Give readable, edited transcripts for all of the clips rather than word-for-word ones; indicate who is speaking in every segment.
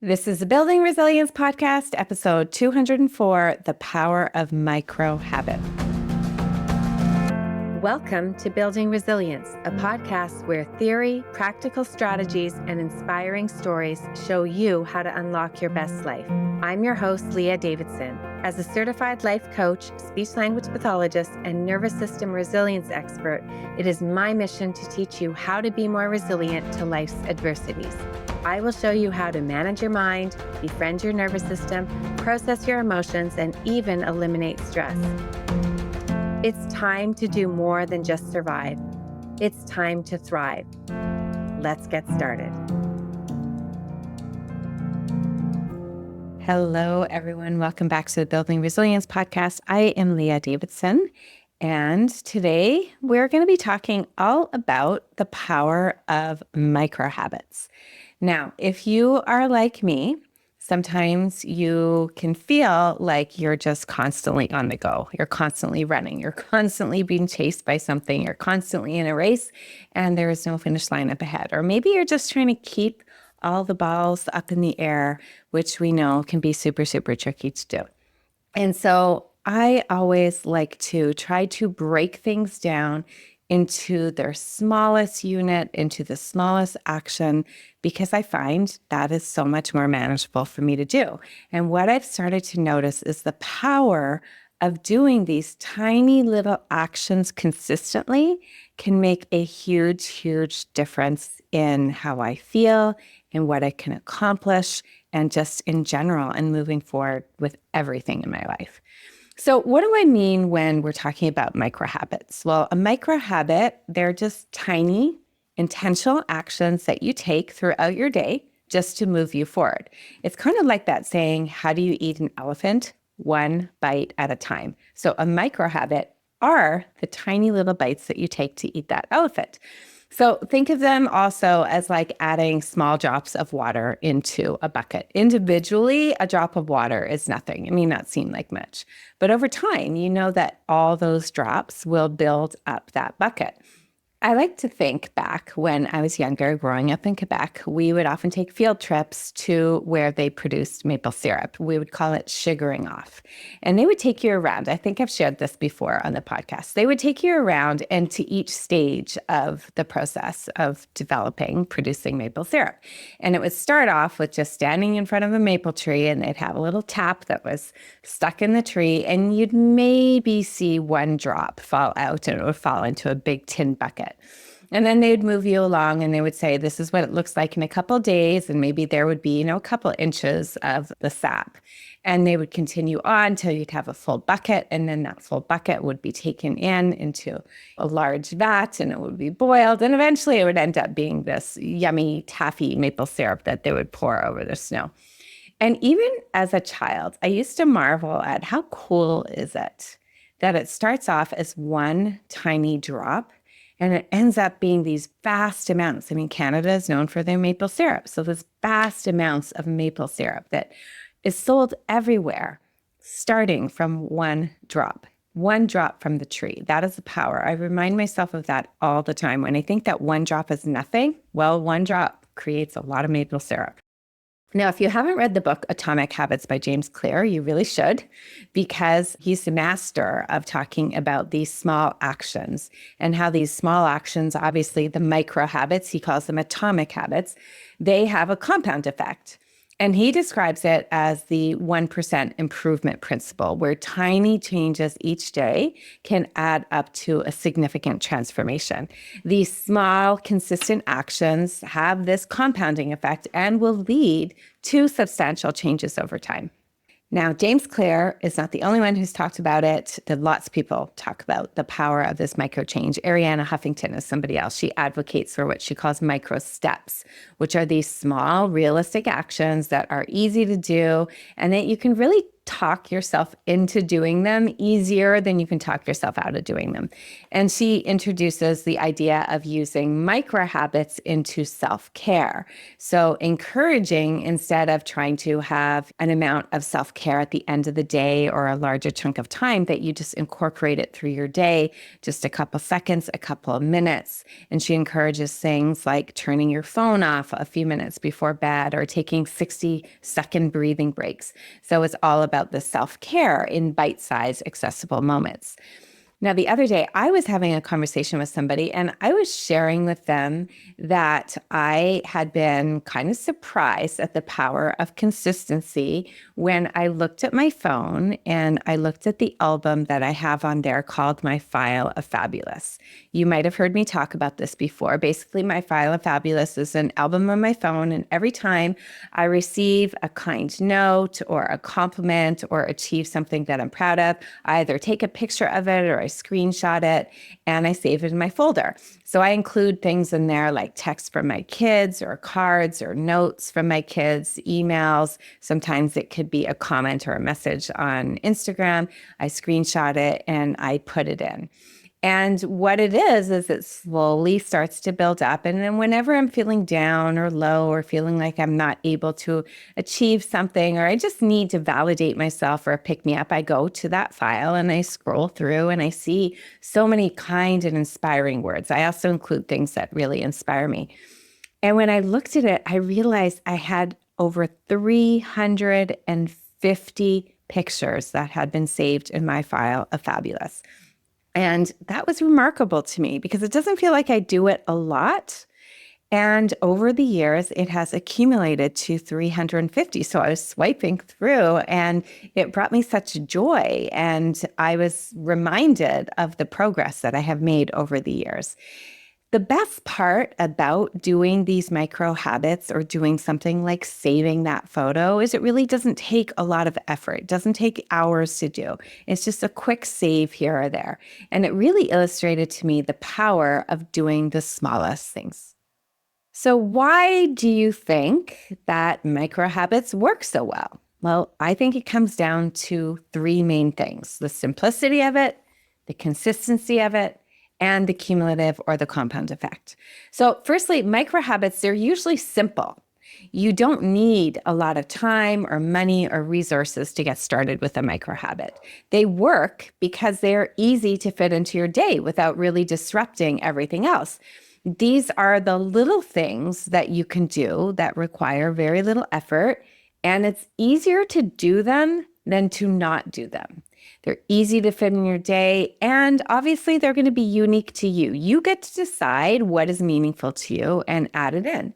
Speaker 1: This is the Building Resilience Podcast, episode 204, The Power of Micro Habits. Welcome to Building Resilience, a podcast where theory, practical strategies, and inspiring stories show you how to unlock your best life. I'm your host, Leah Davidson. As a certified life coach, speech-language pathologist, and nervous system resilience expert, it is my mission to teach you how to be more resilient to life's adversities. I will show you how to manage your mind, befriend your nervous system, process your emotions, and even eliminate stress. It's time to do more than just survive. It's time to thrive. Let's get started. Hello, everyone. Welcome back to the Building Resilience Podcast. I am Leah Davidson, and today we're going to be talking all about the power of micro habits. Now, if you are like me, sometimes you can feel like you're just constantly on the go. You're constantly running. You're constantly being chased by something. You're constantly in a race and there is no finish line up ahead. Or maybe you're just trying to keep all the balls up in the air, which we know can be super, super tricky to do. And so I always like to try to break things down into their smallest unit, into the smallest action, because I find that is so much more manageable for me to do. And what I've started to notice is the power of doing these tiny little actions consistently can make a huge, huge difference in how I feel and what I can accomplish and just in general and moving forward with everything in my life. So what do I mean when we're talking about micro habits? Well, a micro habit, they're just tiny, intentional actions that you take throughout your day just to move you forward. It's kind of like that saying, how do you eat an elephant? One bite at a time. So a micro habit are the tiny little bites that you take to eat that elephant. So think of them also as like adding small drops of water into a bucket. Individually, a drop of water is nothing. It may not seem like much, but over time, you know that all those drops will build up that bucket. I like to think back when I was younger, growing up in Quebec, we would often take field trips to where they produced maple syrup. We would call it sugaring off. And they would take you around. I think I've shared this before on the podcast. They would take you around and to each stage of the process of producing maple syrup. And it would start off with just standing in front of a maple tree, and they'd have a little tap that was stuck in the tree, and you'd maybe see one drop fall out, and it would fall into a big tin bucket. And then they'd move you along and they would say, this is what it looks like in a couple of days. And maybe there would be, a couple inches of the sap. And they would continue on till you'd have a full bucket. And then that full bucket would be taken into a large vat and it would be boiled. And eventually it would end up being this yummy taffy maple syrup that they would pour over the snow. And even as a child, I used to marvel at how cool is it that it starts off as one tiny drop and it ends up being these vast amounts. I mean, Canada is known for their maple syrup. So there's vast amounts of maple syrup that is sold everywhere, starting from one drop from the tree. That is the power. I remind myself of that all the time. When I think that one drop is nothing, well, one drop creates a lot of maple syrup. Now, if you haven't read the book Atomic Habits by James Clear, you really should, because he's the master of talking about these small actions and how these small actions, obviously the micro habits, he calls them atomic habits, they have a compound effect. And he describes it as the 1% improvement principle, where tiny changes each day can add up to a significant transformation. These small, consistent actions have this compounding effect and will lead to substantial changes over time. Now, James Clear is not the only one who's talked about it. Lots of people talk about the power of this micro change. Arianna Huffington is somebody else. She advocates for what she calls micro steps, which are these small, realistic actions that are easy to do and that you can really talk yourself into doing them easier than you can talk yourself out of doing them. And she introduces the idea of using micro habits into self-care. So encouraging, instead of trying to have an amount of self-care at the end of the day or a larger chunk of time, that you just incorporate it through your day, just a couple seconds, a couple of minutes. And she encourages things like turning your phone off a few minutes before bed or taking 60-second breathing breaks. So it's all about the self-care in bite-sized, accessible moments. Now, the other day, I was having a conversation with somebody and I was sharing with them that I had been kind of surprised at the power of consistency when I looked at my phone and I looked at the album that I have on there called My File of Fabulous. You might have heard me talk about this before. Basically, My File of Fabulous is an album on my phone, and every time I receive a kind note or a compliment or achieve something that I'm proud of, I either take a picture of it or I screenshot it and I save it in my folder. So I include things in there like texts from my kids or cards or notes from my kids, emails. Sometimes it could be a comment or a message on Instagram. I screenshot it and I put it in. And what it is it slowly starts to build up. And then whenever I'm feeling down or low or feeling like I'm not able to achieve something, or I just need to validate myself or pick me up, I go to that file and I scroll through and I see so many kind and inspiring words. I also include things that really inspire me. And when I looked at it, I realized I had over 350 pictures that had been saved in my file of Fabulous. And that was remarkable to me because it doesn't feel like I do it a lot. And over the years, it has accumulated to 350. So I was swiping through and it brought me such joy. And I was reminded of the progress that I have made over the years. The best part about doing these micro habits or doing something like saving that photo is it really doesn't take a lot of effort. It doesn't take hours to do. It's just a quick save here or there. And it really illustrated to me the power of doing the smallest things. So why do you think that micro habits work so well? Well, I think it comes down to three main things: the simplicity of it, the consistency of it, and the cumulative or the compound effect. So firstly, micro habits, they're usually simple. You don't need a lot of time or money or resources to get started with a micro habit. They work because they're easy to fit into your day without really disrupting everything else. These are the little things that you can do that require very little effort, and it's easier to do them than to not do them. They're easy to fit in your day, and obviously they're going to be unique to you. You get to decide what is meaningful to you and add it in.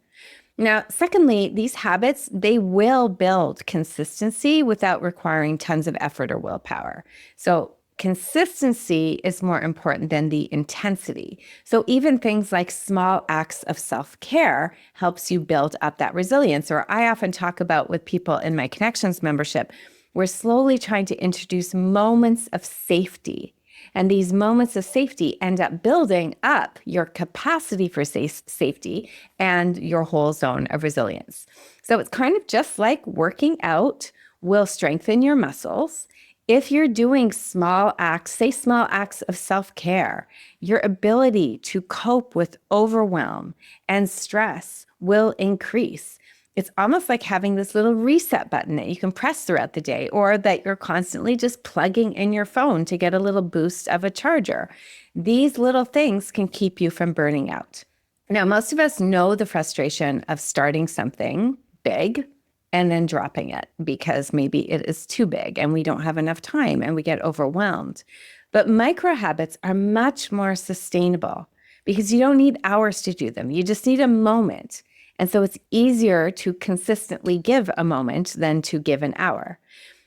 Speaker 1: Now, secondly, these habits, they will build consistency without requiring tons of effort or willpower. So consistency is more important than the intensity. So even things like small acts of self-care helps you build up that resilience. Or I often talk about with people in my Connections membership, we're slowly trying to introduce moments of safety. And these moments of safety end up building up your capacity for safety and your whole zone of resilience. So it's kind of just like working out will strengthen your muscles. If you're doing small acts, say small acts of self-care, your ability to cope with overwhelm and stress will increase. It's almost like having this little reset button that you can press throughout the day, or that you're constantly just plugging in your phone to get a little boost of a charger. These little things can keep you from burning out. Now, most of us know the frustration of starting something big and then dropping it because maybe it is too big and we don't have enough time and we get overwhelmed. But micro habits are much more sustainable because you don't need hours to do them. You just need a moment. And so it's easier to consistently give a moment than to give an hour.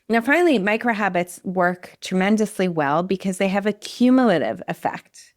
Speaker 1: Now, finally, micro habits work tremendously well because they have a cumulative effect.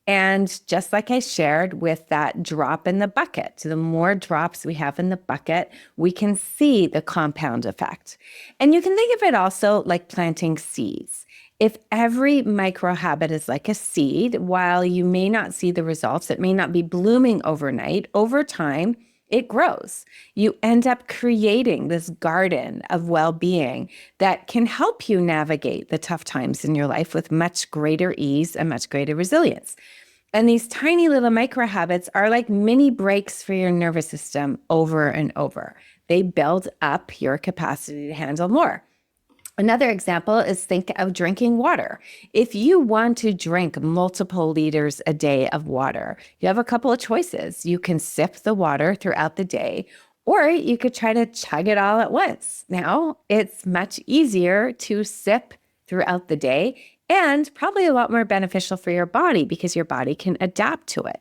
Speaker 1: And just like I shared with that drop in the bucket, the more drops we have in the bucket, we can see the compound effect. And you can think of it also like planting seeds. If every micro habit is like a seed, while you may not see the results, it may not be blooming overnight, over time, it grows. You end up creating this garden of well-being that can help you navigate the tough times in your life with much greater ease and much greater resilience. And these tiny little micro habits are like mini breaks for your nervous system over and over. They build up your capacity to handle more. Another example is think of drinking water. If you want to drink multiple liters a day of water, you have a couple of choices. You can sip the water throughout the day, or you could try to chug it all at once. Now, it's much easier to sip throughout the day and probably a lot more beneficial for your body because your body can adapt to it.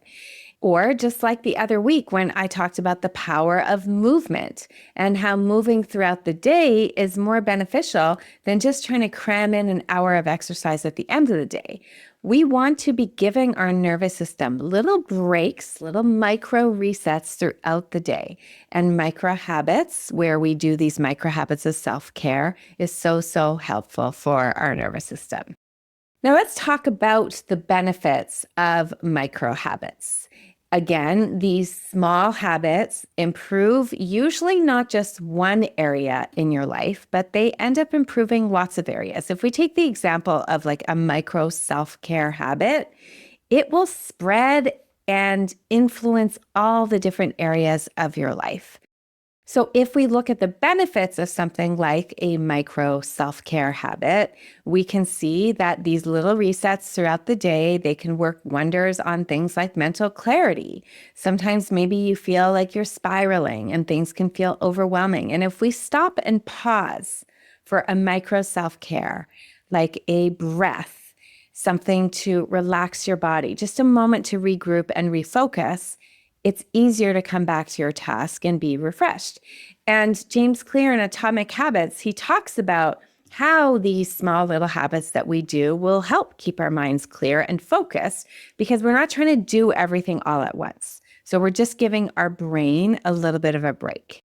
Speaker 1: Or just like the other week when I talked about the power of movement and how moving throughout the day is more beneficial than just trying to cram in an hour of exercise at the end of the day. We want to be giving our nervous system little breaks, little micro resets throughout the day. And micro habits, where we do these micro habits of self-care, is so helpful for our nervous system. Now let's talk about the benefits of micro habits. Again, these small habits improve usually not just one area in your life, but they end up improving lots of areas. If we take the example of like a micro self-care habit, it will spread and influence all the different areas of your life. So if we look at the benefits of something like a micro self-care habit, we can see that these little resets throughout the day, they can work wonders on things like mental clarity. Sometimes maybe you feel like you're spiraling and things can feel overwhelming. And if we stop and pause for a micro self-care, like a breath, something to relax your body, just a moment to regroup and refocus, it's easier to come back to your task and be refreshed. And James Clear in Atomic Habits, he talks about how these small little habits that we do will help keep our minds clear and focused because we're not trying to do everything all at once. So we're just giving our brain a little bit of a break.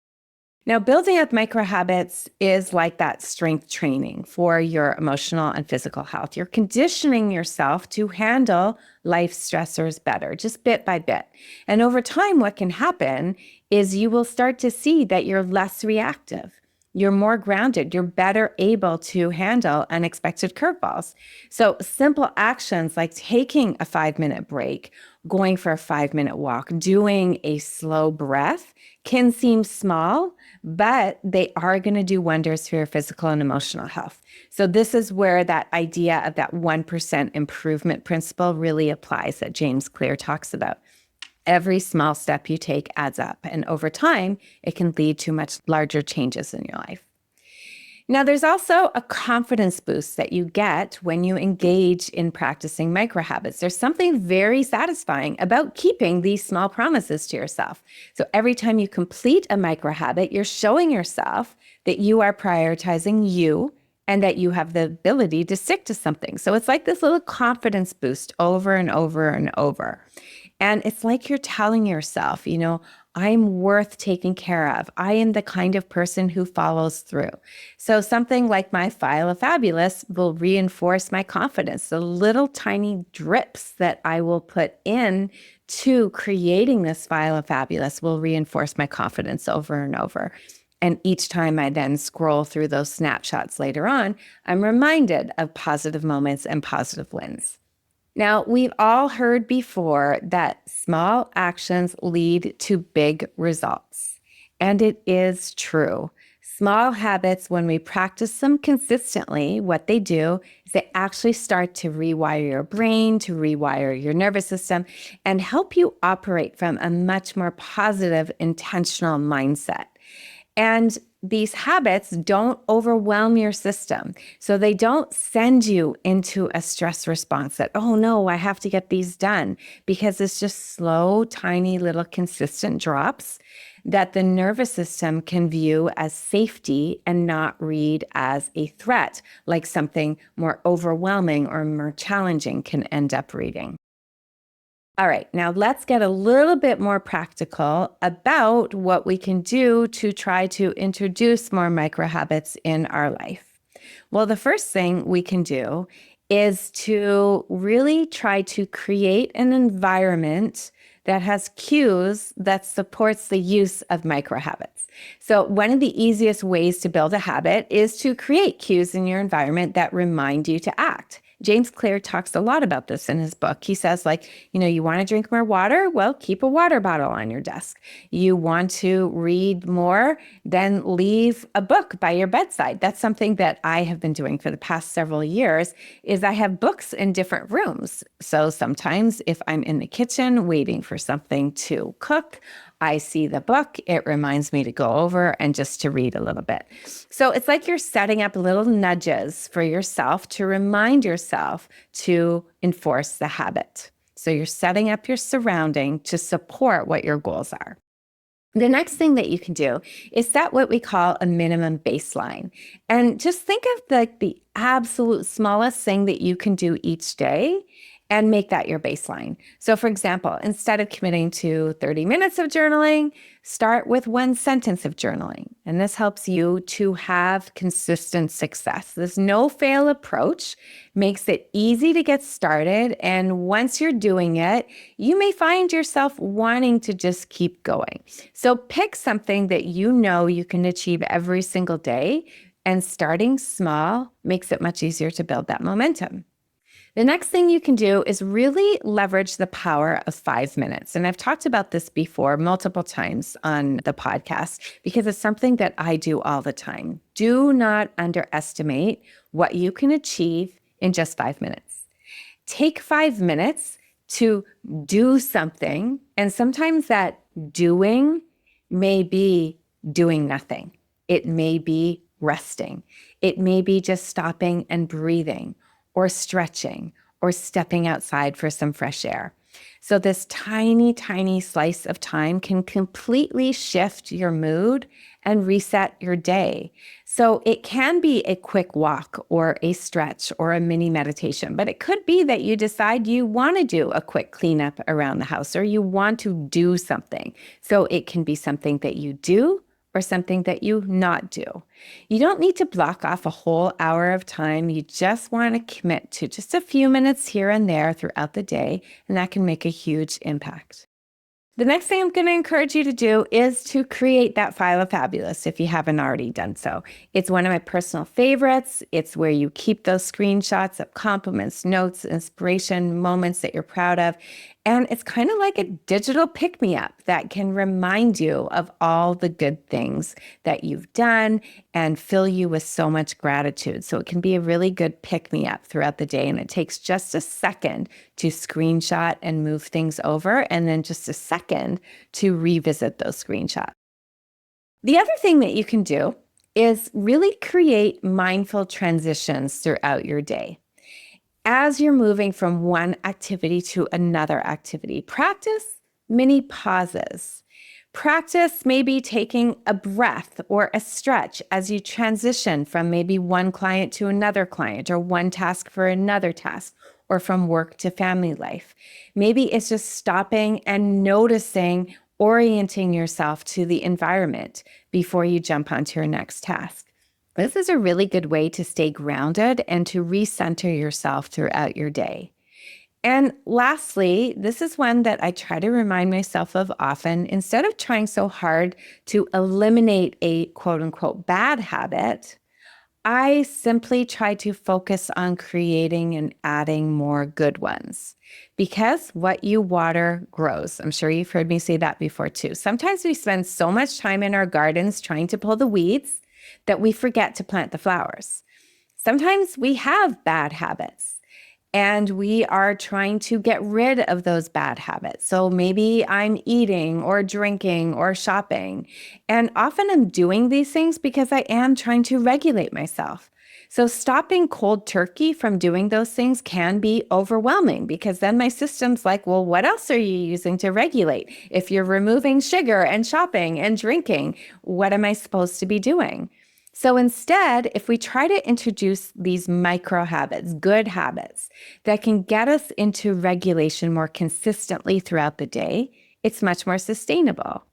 Speaker 1: Now, building up micro habits is like that strength training for your emotional and physical health. You're conditioning yourself to handle life stressors better, just bit by bit. And over time, what can happen is you will start to see that you're less reactive. You're more grounded. You're better able to handle unexpected curveballs. So simple actions like taking a 5-minute break, going for a 5-minute walk, doing a slow breath can seem small, but they are going to do wonders for your physical and emotional health. So this is where that idea of that 1% improvement principle really applies that James Clear talks about. Every small step you take adds up, and over time, it can lead to much larger changes in your life. Now, there's also a confidence boost that you get when you engage in practicing micro habits. There's something very satisfying about keeping these small promises to yourself. So every time you complete a micro habit, you're showing yourself that you are prioritizing you and that you have the ability to stick to something. So it's like this little confidence boost over and over and over. And it's like you're telling yourself, I'm worth taking care of. I am the kind of person who follows through. So something like my File of Fabulous will reinforce my confidence. The little tiny drips that I will put in to creating this File of Fabulous will reinforce my confidence over and over. And each time I then scroll through those snapshots later on, I'm reminded of positive moments and positive wins. Now, we've all heard before that small actions lead to big results. And it is true. Small habits, when we practice them consistently, what they do is they actually start to rewire your brain, to rewire your nervous system, and help you operate from a much more positive, intentional mindset. And these habits don't overwhelm your system. So they don't send you into a stress response that, oh no, I have to get these done, because it's just slow, tiny, little consistent drops that the nervous system can view as safety and not read as a threat, like something more overwhelming or more challenging can end up reading. All right, now let's get a little bit more practical about what we can do to try to introduce more micro habits in our life. Well, the first thing we can do is to really try to create an environment that has cues that supports the use of micro habits. So one of the easiest ways to build a habit is to create cues in your environment that remind you to act. James Clear talks a lot about this in his book. He says, you want to drink more water? Well, keep a water bottle on your desk. You want to read more? Then leave a book by your bedside. That's something that I have been doing for the past several years, is I have books in different rooms. So sometimes if I'm in the kitchen waiting for something to cook, I see the book, it reminds me to go over and just to read a little bit. So it's like you're setting up little nudges for yourself to remind yourself to enforce the habit. So you're setting up your surrounding to support what your goals are. The next thing that you can do is set what we call a minimum baseline. And just think of the absolute smallest thing that you can do each day and make that your baseline. So for example, instead of committing to 30 minutes of journaling, start with one sentence of journaling. And this helps you to have consistent success. This no-fail approach makes it easy to get started. And once you're doing it, you may find yourself wanting to just keep going. So pick something that you know you can achieve every single day, and starting small makes it much easier to build that momentum. The next thing you can do is really leverage the power of 5 minutes. And I've talked about this before multiple times on the podcast because it's something that I do all the time. Do not underestimate what you can achieve in just 5 minutes. Take 5 minutes to do something, and sometimes that doing may be doing nothing. It may be resting. It may be just stopping and breathing, or stretching, or stepping outside for some fresh air. So this tiny, tiny slice of time can completely shift your mood and reset your day. So it can be a quick walk or a stretch or a mini meditation, but it could be that you decide you want to do a quick cleanup around the house, or you want to do something. So it can be something that you do or something that you not do. You don't need to block off a whole hour of time. You just want to commit to just a few minutes here and there throughout the day, and that can make a huge impact. The next thing I'm going to encourage you to do is to create that file of fabulous if you haven't already done so. It's one of my personal favorites. It's where you keep those screenshots of compliments, notes, inspiration, moments that you're proud of. And it's kind of like a digital pick-me-up that can remind you of all the good things that you've done and fill you with so much gratitude. So it can be a really good pick-me-up throughout the day. And it takes just a second to screenshot and move things over, and then just a second to revisit those screenshots. The other thing that you can do is really create mindful transitions throughout your day. As you're moving from one activity to another activity, practice mini pauses. Practice maybe taking a breath or a stretch as you transition from maybe one client to another client, or one task for another task, or from work to family life. Maybe it's just stopping and noticing, orienting yourself to the environment before you jump onto your next task. This is a really good way to stay grounded and to recenter yourself throughout your day. And lastly, this is one that I try to remind myself of often. Instead of trying so hard to eliminate a quote unquote bad habit, I simply try to focus on creating and adding more good ones, because what you water grows. I'm sure you've heard me say that before too. Sometimes we spend so much time in our gardens trying to pull the weeds that we forget to plant the flowers. Sometimes we have bad habits and we are trying to get rid of those bad habits. So maybe I'm eating or drinking or shopping. And often I'm doing these things because I am trying to regulate myself. So stopping cold turkey from doing those things can be overwhelming, because then my system's like, well, what else are you using to regulate? If you're removing sugar and shopping and drinking, what am I supposed to be doing? So instead, if we try to introduce these micro habits, good habits that can get us into regulation more consistently throughout the day, it's much more sustainable.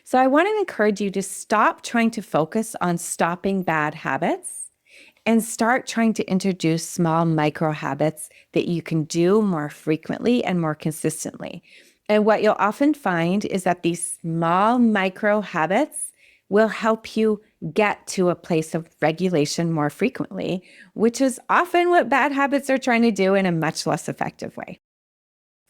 Speaker 1: So I want to encourage you to stop trying to focus on stopping bad habits and start trying to introduce small micro habits that you can do more frequently and more consistently. And what you'll often find is that these small micro habits will help you get to a place of regulation more frequently, which is often what bad habits are trying to do in a much less effective way.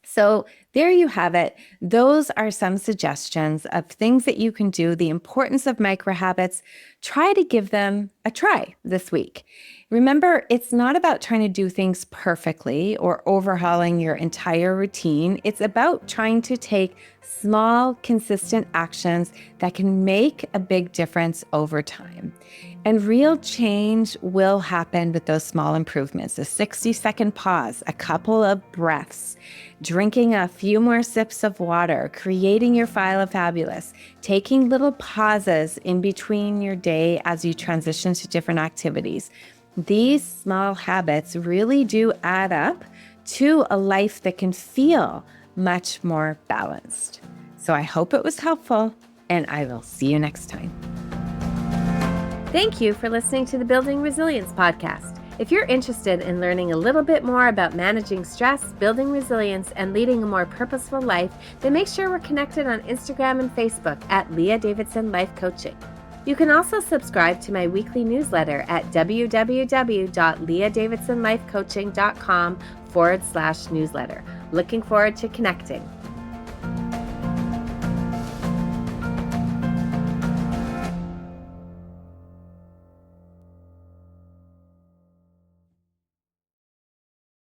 Speaker 1: So there you have it. Those are some suggestions of things that you can do, the importance of micro habits. Try to give them a try this week. Remember, it's not about trying to do things perfectly or overhauling your entire routine. It's about trying to take small, consistent actions that can make a big difference over time. And real change will happen with those small improvements, a 60-second pause, a couple of breaths, drinking a few more sips of water, creating your file of fabulous, taking little pauses in between your day as you transition to different activities. These small habits really do add up to a life that can feel much more balanced. So I hope it was helpful, and I will see you next time.
Speaker 2: Thank you for listening to the Building Resilience podcast. If you're interested in learning a little bit more about managing stress, building resilience, and leading a more purposeful life, then make sure we're connected on Instagram and Facebook at Leah Davidson Life Coaching. You can also subscribe to my weekly newsletter at www.leahdavidsonlifecoaching.com/newsletter. Looking forward to connecting.